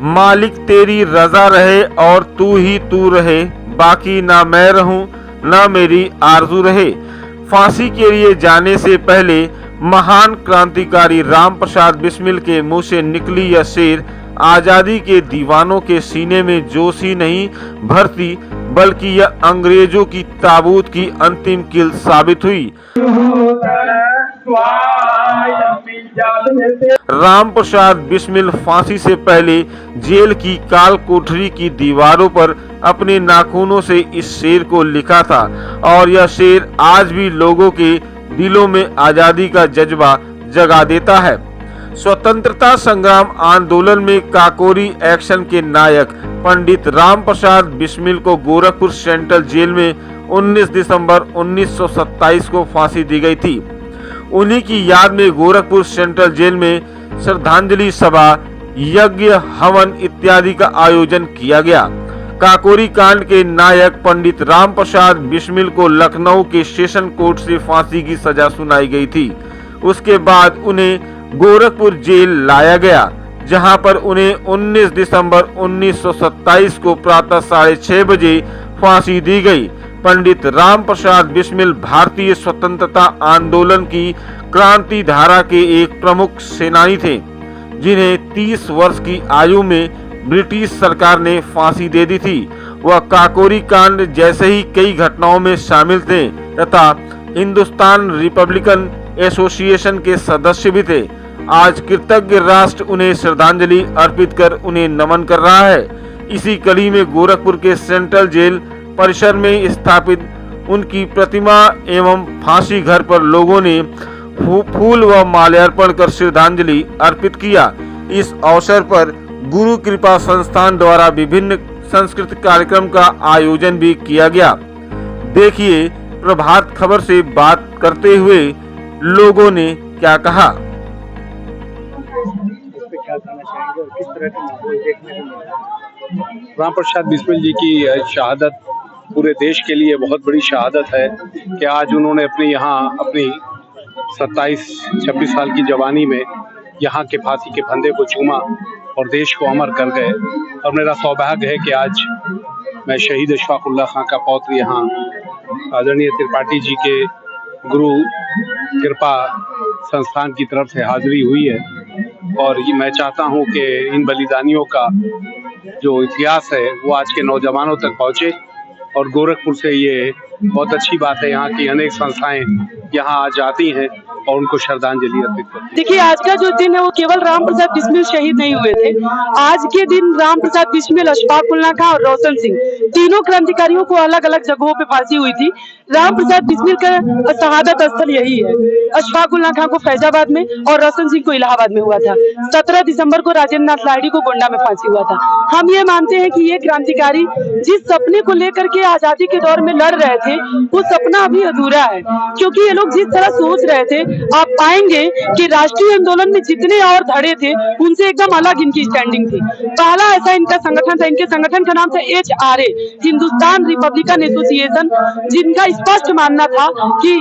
मालिक तेरी रजा रहे और तू ही तू रहे, बाकी ना मैं रहूं ना मेरी आरजू रहे। फांसी के लिए जाने से पहले महान क्रांतिकारी राम प्रसाद बिस्मिल के मुंह से निकली यह शेर आजादी के दीवानों के सीने में जोश ही नहीं भरती, बल्कि यह अंग्रेजों की ताबूत की अंतिम कील साबित हुई। राम प्रसाद बिस्मिल फांसी से पहले जेल की काल कोठरी की दीवारों पर अपने नाखूनों से इस शेर को लिखा था और यह शेर आज भी लोगों के दिलों में आजादी का जज्बा जगा देता है। स्वतंत्रता संग्राम आंदोलन में काकोरी एक्शन के नायक पंडित राम प्रसाद बिस्मिल को गोरखपुर सेंट्रल जेल में 19 दिसंबर 1927 को फांसी दी गई थी। उन्हीं की याद में गोरखपुर सेंट्रल जेल में श्रद्धांजलि सभा, यज्ञ, हवन इत्यादि का आयोजन किया गया। काकोरी कांड के नायक पंडित राम प्रसाद बिस्मिल को लखनऊ के सेशन कोर्ट से फांसी की सजा सुनाई गई थी। उसके बाद उन्हें गोरखपुर जेल लाया गया, जहां पर उन्हें 19 दिसंबर 1927 को प्रातः 6:30 बजे फांसी दी गई। पंडित राम प्रसाद बिस्मिल भारतीय स्वतंत्रता आंदोलन की क्रांति धारा के एक प्रमुख सेनानी थे, जिन्हें 30 वर्ष की आयु में ब्रिटिश सरकार ने फांसी दे दी थी। वह काकोरी कांड जैसे ही कई घटनाओं में शामिल थे तथा हिंदुस्तान रिपब्लिकन एसोसिएशन के सदस्य भी थे। आज कृतज्ञ राष्ट्र उन्हें श्रद्धांजलि अर्पित कर उन्हें नमन कर रहा है। इसी कड़ी में गोरखपुर के सेंट्रल जेल परिसर में स्थापित उनकी प्रतिमा एवं फांसी घर पर लोगों ने फूल व माल्यार्पण कर श्रद्धांजलि अर्पित किया। इस अवसर पर गुरु कृपा संस्थान द्वारा विभिन्न सांस्कृतिक कार्यक्रम का आयोजन भी किया गया। देखिए प्रभात खबर से बात करते हुए लोगों ने क्या कहा। राम प्रसाद बिस्मिल जी की शहादत पूरे देश के लिए बहुत बड़ी शहादत है कि आज उन्होंने अपनी 27-26 साल की जवानी में यहाँ के फांसी के फंदे को चूमा और देश को अमर कर गए। और मेरा सौभाग्य है कि आज मैं शहीद अशफाकुल्लाह खां का पौत्र यहाँ आदरणीय त्रिपाठी जी के गुरु कृपा संस्थान की तरफ से हाजिरी हुई है। और ये मैं चाहता हूँ कि इन बलिदानियों का जो इतिहास है वो आज के नौजवानों तक पहुँचे। और गोरखपुर से ये बहुत अच्छी बात है, यहाँ की अनेक संस्थाएं यहाँ आज आती हैं और उनको श्रद्धांजलि अर्पित करते हैं। देखिए आज का जो दिन है वो केवल राम प्रसाद बिस्मिल शहीद नहीं हुए थे। आज के दिन राम प्रसाद बिस्मिल, अशफाकुल्लाह खां और रोशन सिंह तीनों क्रांतिकारियों को अलग अलग जगहों पे फांसी हुई थी। राम प्रसाद बिस्मिल का शहादत स्थल यही है। अशफाकुल्लाह खां को फैजाबाद में और रोशन सिंह को इलाहाबाद में हुआ था। 17 दिसंबर को राजेंद्र नाथ लाहिड़ी को गोंडा में फांसी हुआ था। हम ये मानते हैं कि ये क्रांतिकारी जिस सपने को लेकर के आजादी के दौर में लड़ रहे थे वो सपना अभी अधूरा है, क्योंकि ये लोग जिस तरह सोच रहे थे आप पाएंगे कि राष्ट्रीय आंदोलन में जितने और धड़े थे उनसे एकदम अलग इनकी स्टैंडिंग थी। पहला ऐसा इनका संगठन था, इनके संगठन का नाम था HRA, हिंदुस्तान रिपब्लिकन एसोसिएशन, जिनका स्पष्ट मानना था कि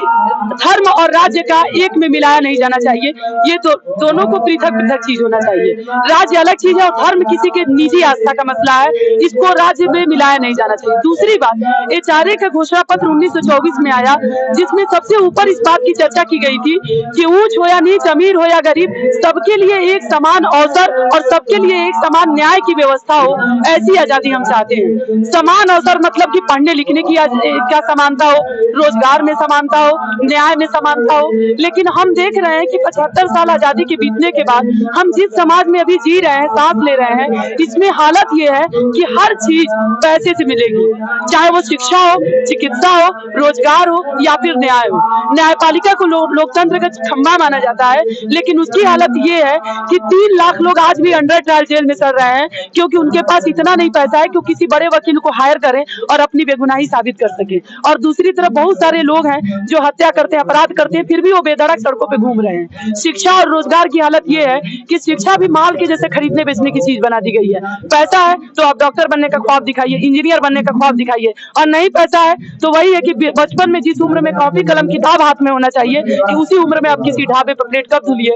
धर्म और राज्य का एक में मिलाया नहीं जाना चाहिए। ये दोनों को पृथक पृथक चीज होना चाहिए। राज्य अलग चीज है और धर्म किसी के निजी आस्था का मसला है, इसको राज्य में मिलाया नहीं जाना चाहिए। दूसरी बात, HRA का घोषणा पत्र 1924 में आया, जिसमें सबसे ऊपर इस बात की चर्चा की गई थी कि ऊंच हो या नीच, अमीर हो या गरीब, सबके लिए एक समान अवसर और सबके लिए एक समान न्याय की व्यवस्था हो, ऐसी आजादी हम चाहते हैं। समान अवसर मतलब कि पढ़ने लिखने की क्या समानता हो, रोजगार में समानता हो, न्याय में समानता हो। लेकिन हम देख रहे हैं कि 75 साल आजादी के बीतने के बाद हम जिस समाज में अभी जी रहे हैं, सांस ले रहे हैं, इसमें हालत ये है कि हर चीज पैसे से मिलेगी, चाहे वो शिक्षा हो, चिकित्सा हो, रोजगार हो या फिर न्याय हो। न्यायपालिका को लोकतंत्र का खंभा माना जाता है, लेकिन उसकी हालत ये है कि 3 लाख लोग आज भी अंडर ट्रायल जेल में सड़ रहे हैं, क्योंकि उनके पास इतना नहीं पैसा है कि किसी बड़े वकील को हायर करें और अपनी बेगुनाही साबित कर सके। और दूसरी तरफ बहुत सारे लोग हैं जो हत्या करते हैं, अपराध करते हैं, फिर भी वो बेधड़क सड़कों पे घूम रहे हैं। शिक्षा और रोजगार की हालत ये है कि शिक्षा भी माल के जैसे खरीदने बेचने की चीज बना दी गई है। पैसा है तो आप डॉक्टर बनने का ख्वाब दिखाइए, इंजीनियर बनने का ख्वाब दिखाइए, और नहीं पैसा है तो वही है कि बचपन में जिस उम्र में कॉपी कलम किताब हाथ में होना चाहिए कि उसी उम्र में आप किसी ढाबे पर प्लेट कब धुलिए।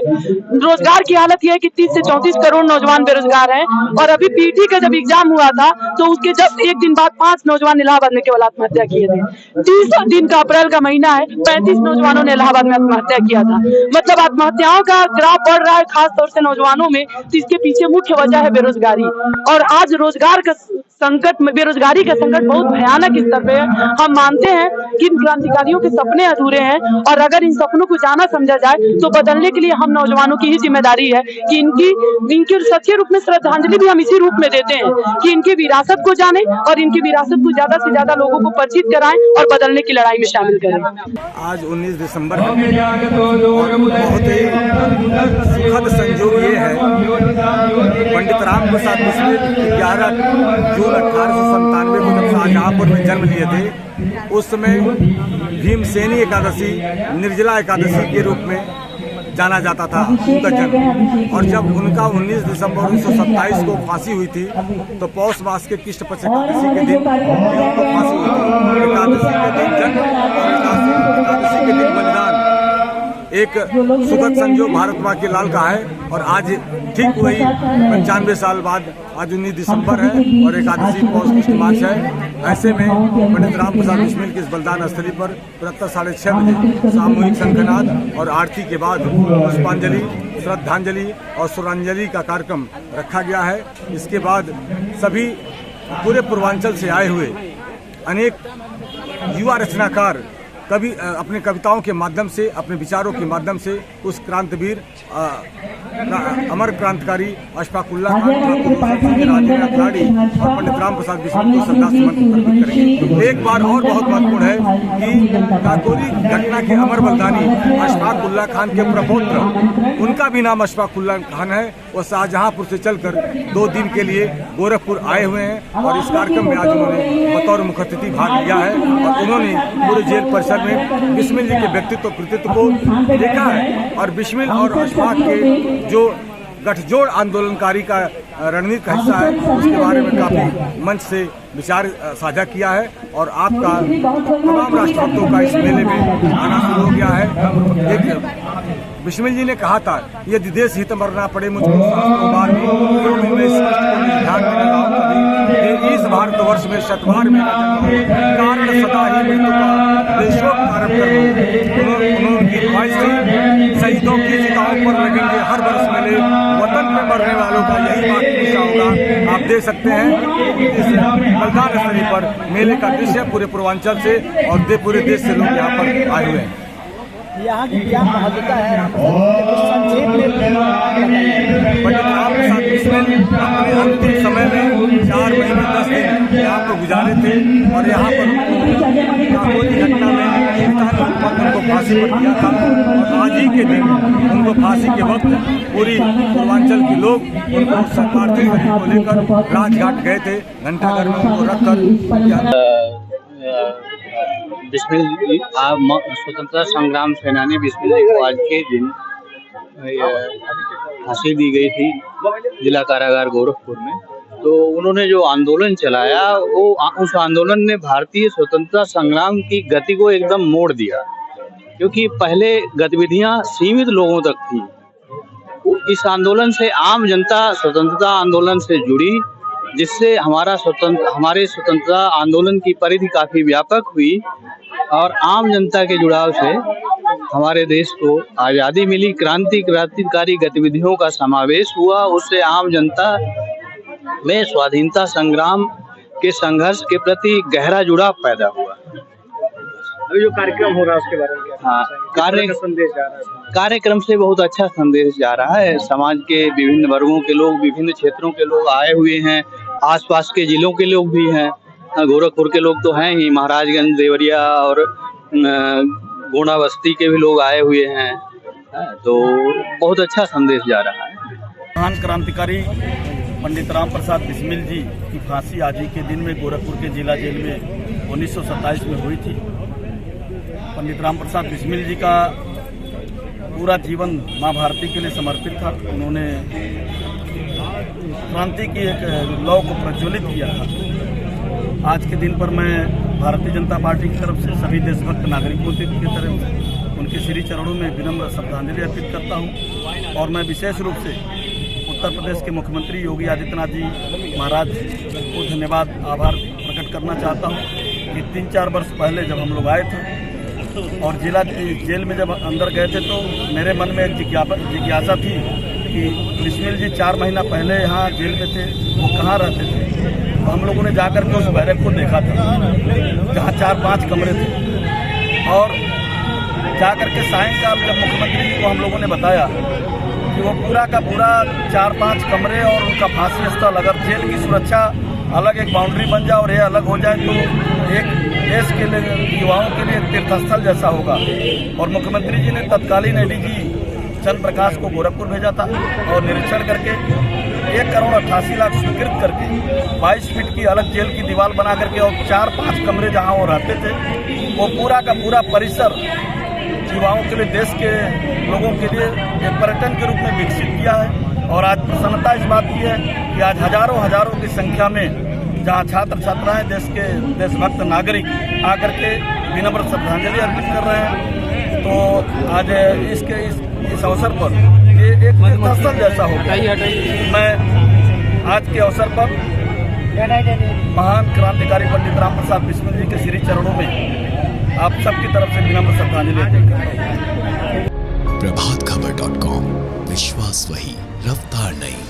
रोजगार की हालत यह है कि 30 से 34 करोड़ नौजवान बेरोजगार हैं और अभी पीटी का जब एग्जाम हुआ था तो उसके जस्ट एक दिन बाद 5 नौजवान इलाहाबाद में केवल आत्महत्या किए थे। 30 दिन का अप्रैल का महीना है, 35 नौजवानों ने इलाहाबाद में आत्महत्या किया था। मतलब आत्महत्याओं का ग्राफ बढ़ रहा है, खासतौर से नौजवानों में। इसके पीछे मुख्य वजह है बेरोजगारी, और आज रोजगार का संकट में बेरोजगारी का संकट बहुत भयानक स्तर पे है। हम मानते हैं कि इन क्रांतिकारियों के सपने अधूरे हैं और अगर इन सपनों को जाना समझा जाए तो बदलने के लिए हम नौजवानों की ही जिम्मेदारी है कि इनकी सच्चे रूप में श्रद्धांजलि भी हम इसी रूप में देते हैं कि इनकी विरासत को जाने और इनकी विरासत को ज्यादा से ज्यादा लोगों को परिचित कराएं और बदलने की लड़ाई में शामिल करें। आज 19 दिसंबर है और बहुत ही सुखद संयोग ये है, पंडित राम प्रसाद बिस्मिल 11 जून 1897 को जब शाहजहांपुर में जन्म लिए थे, उस समय भीमसेनी एकादशी, निर्जला एकादशी के रूप में जाना जाता था उनका जन्म। और जब उनका 19 दिसंबर 1927 को फांसी हुई थी तो पौष मास के कृष्ण पक्ष एकादशी के दिन उनको फांसी हुई थी। एकादशी के दिन जन्म और एकादशी के दिन बलिदान एक सुखद संयोग भारत माँ के लाल का है। और आज ठीक वही 95 साल बाद आज 19 दिसंबर है और एकादशी पौष कृष्ण मास है। ऐसे में पंडित राम प्रसाद बिस्मिल की इस बलिदान स्थली पर प्रातः 6:30 बजे सामूहिक शंखनाद और आरती के बाद पुष्पांजलि, श्रद्धांजलि और सुरांजलि का कार्यक्रम रखा गया है। इसके बाद सभी पूरे पूर्वांचल से आए हुए अनेक युवा रचनाकार कभी अपने कविताओं के माध्यम से, अपने विचारों के माध्यम से उस क्रांतिवीर अमर क्रांतिकारी अशफाक उल्लाह खान, राजेंद्र खिलाड़ी और पंडित राम प्रसाद बिस्मिल को श्रद्धासुमन अर्पित करेंगे। एक बार और बहुत महत्वपूर्ण है कि काकोरी घटना के अमर बलिदानी अशफाक उल्लाह खान के प्रपौत्र, उनका भी नाम अशफाक उल्लाह खान है। वो शाहजहांपुर से चलकर 2 दिन के लिए गोरखपुर आए हुए हैं और इस कार्यक्रम में आज उन्होंने बतौर मुख्य अतिथि भाग लिया है और उन्होंने पूरे जेल परिसर में बिस्मिल जी के व्यक्तित्व कृतित्व को देखा है और बिस्मिल और अशफाक के जो गठजोड़ आंदोलनकारी का रणनीति का हिस्सा है उसके बारे में काफी मंच से विचार साझा किया है। और आपका तमाम राष्ट्रभक्तों का इस मेले में आना शुरू हो गया है। एक बिस्मिल जी ने कहा था, यदि देश हित मरना पड़े मुझको शास्त्रों बार में, तो मैं स्पष्ट को ध्यान में लगाऊं कभी, इस भारतवर्ष में शतवार में कारण सदा ही मृत्यु का देशोपकारक कर। उन्होंने ख्वाहिश थी शहीदों की चिताओं पर लगेंगे हर वर्ष मेले, वतन में मरने वालों का यही बात पूछा होगा। आप देख सकते हैं इस बलिदान स्थली पर मेले का दृश्य पूरे पूर्वांचल से और पूरे देश से लोग यहाँ पर आए हुए हैं। यहाँ की क्या महत्वता है, संक्षेप में पंडित राम प्रसाद बिस्मिल अपने अंतिम समय में 4 महीने 10 दिन यहाँ पर गुजारे थे और यहाँ पर काकोरी घटना में उनको फांसी पर दिया था। और आज ही के दिन उनको फांसी के वक्त पूरी पूर्वांचल के लोग उनको पार्थिव शरीर को लेकर राजघाट गए थे, घंटाघर में उनको रखकर बिस्मिल स्वतंत्रता संग्राम सेनानी बिस्मिल जी को आज के दिन फांसी दी गई थी जिला कारागार गोरखपुर में। तो उन्होंने जो आंदोलन चलाया वो उस आंदोलन ने भारतीय स्वतंत्रता संग्राम की गति को एकदम मोड़ दिया, क्योंकि पहले गतिविधियां सीमित लोगों तक थी। इस आंदोलन से आम जनता स्वतंत्रता आंदोलन से जुड़ी, जिससे हमारे स्वतंत्रता आंदोलन की परिधि काफी व्यापक हुई और आम जनता के जुड़ाव से हमारे देश को आज़ादी मिली। क्रांतिकारी गतिविधियों का समावेश हुआ, उससे आम जनता में स्वाधीनता संग्राम के संघर्ष के प्रति गहरा जुड़ाव पैदा हुआ। अभी जो कार्यक्रम हो रहा है उसके बारे में क्या? हाँ, संदेश जा रहा है? कार्यक्रम से बहुत अच्छा संदेश जा रहा है। समाज के विभिन्न वर्गों के लोग, विभिन्न क्षेत्रों के लोग आए हुए हैं, आसपास के जिलों के लोग भी हैं, गोरखपुर के लोग तो हैं ही, महाराजगंज, देवरिया और गोंडा बस्ती के भी लोग आए हुए हैं। तो बहुत अच्छा संदेश जा रहा है। महान क्रांतिकारी पंडित राम प्रसाद बिस्मिल जी की फांसी आज ही के दिन में गोरखपुर के जिला जेल में 1927 में हुई थी। पंडित राम प्रसाद बिस्मिल जी का पूरा जीवन माँ भारती के लिए समर्पित था। उन्होंने क्रांति की एक लौ को प्रज्वलित किया था। आज के दिन पर मैं भारतीय जनता पार्टी की तरफ से सभी देशभक्त नागरिकों की तरफ उनके श्री चरणों में विनम्र श्रद्धांजलि अर्पित करता हूँ। और मैं विशेष रूप से उत्तर प्रदेश के मुख्यमंत्री योगी आदित्यनाथ जी महाराज को धन्यवाद आभार प्रकट करना चाहता हूँ कि 3-4 वर्ष पहले जब हम लोग आए थे और जिला जेल में जब अंदर गए थे तो मेरे मन में एक जिज्ञासा थी कि बिस्मिल जी 4 महीना पहले यहाँ जेल में थे, वो कहाँ रहते थे। तो हम लोगों ने जाकर के उस बैरक को देखा था जहाँ 4-5 कमरे थे और जाकर के सायंकाल जब मुख्यमंत्री जी को हम लोगों ने बताया कि वो पूरा का पूरा 4-5 कमरे और उनका फांसी स्थल, अगर जेल की सुरक्षा अलग एक बाउंड्री बन जाए और ये अलग हो जाए तो एक देश के लिए युवाओं के लिए तीर्थस्थल जैसा होगा। और मुख्यमंत्री जी ने तत्कालीन एडीजी चंद्र प्रकाश को गोरखपुर भेजा था और निरीक्षण करके 1,88,00,000 स्वीकृत करके 22 फीट की अलग जेल की दीवार बना करके और 4-5 कमरे जहां वो रहते थे वो पूरा का पूरा परिसर युवाओं के लिए, देश के लोगों के लिए एक पर्यटन के रूप में विकसित किया है। और आज प्रसन्नता इस बात की है कि आज हजारों की संख्या में जहां छात्र छात्राएं देश के देशभक्त नागरिक आकर के विनम्र श्रद्धांजलि अर्पित कर रहे हैं। तो आज इस अवसर पर ये एक तीर्थस्थल जैसा होगा। मैं आज के अवसर पर महान क्रांतिकारी पंडित राम प्रसाद बिस्मिल जी के श्री चरणों में आप सबकी तरफ से विनम्र श्रद्धांजलि अर्पित करता हूँ। प्रभातखबर.com, विश्वास वही, रफ्तार नहीं।